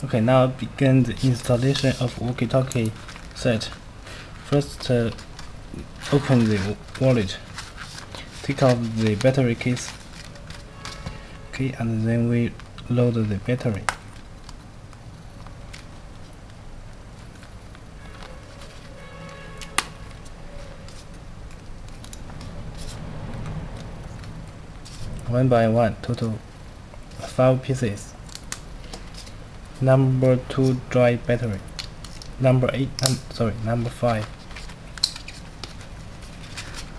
Okay, now begin the installation of walkie-talkie set. First, open the wallet. Take out the battery case. Okay, and then we load the battery. One by one, total 5 pieces. Number 2 dry battery. Number 5.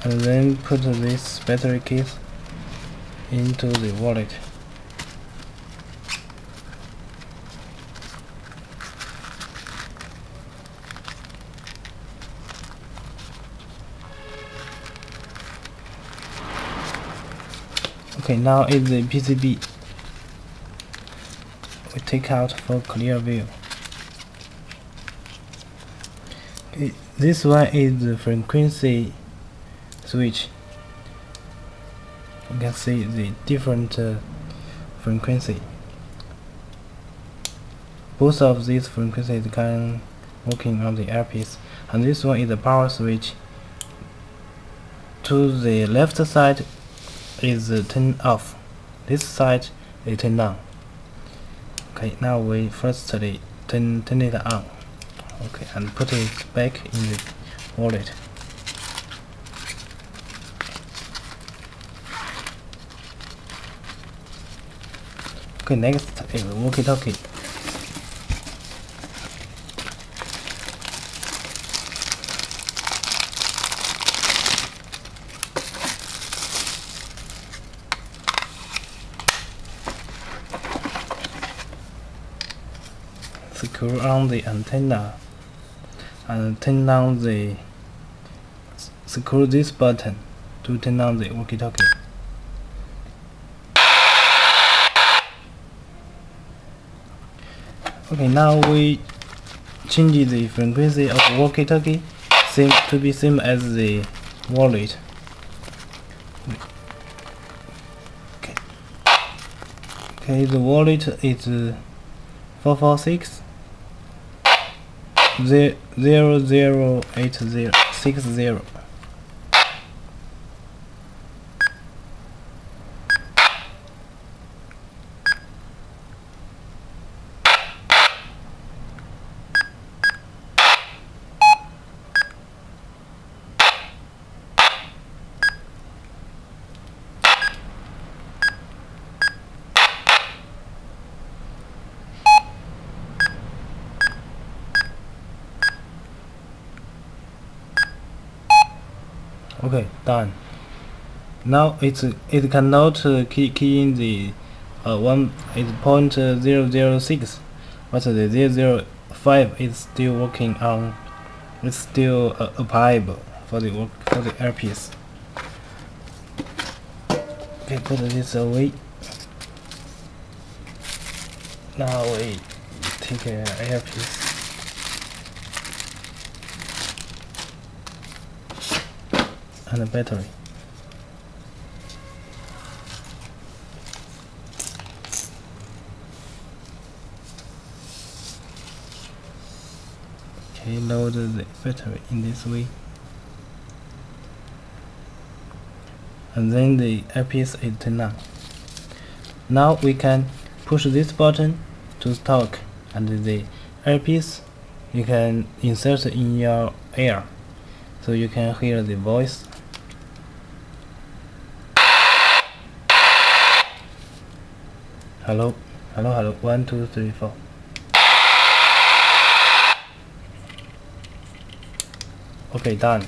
And then put this battery case into the wallet. Okay, now is the PCB. We take out for clear view. Okay, this one is the frequency switch. You can see the different frequency. Both of these frequencies can working on the earpiece, and this one is the power switch. To the left side is turn off. This side is turn on. Okay, now we firstly turn it on. Okay, and put it back in the wallet. Okay, next is the walkie-talkie. Screw on the antenna and turn on the screw this button to turn on the walkie-talkie. Okay, now we change the frequency of walkie-talkie to be same as the wallet. Okay, the wallet is 446 008060. Okay, done. Now it cannot key in the 1.006, but the 005 is still working on. It's still applicable for the earpiece. Okay, put this away. Now we take an earpiece. And a battery. Okay, load the battery in this way, and then the earpiece is turned on. Now we can push this button to talk, and the earpiece you can insert in your ear, so you can hear the voice. Hello, hello, hello. 1, 2, 3, 4. Okay, done.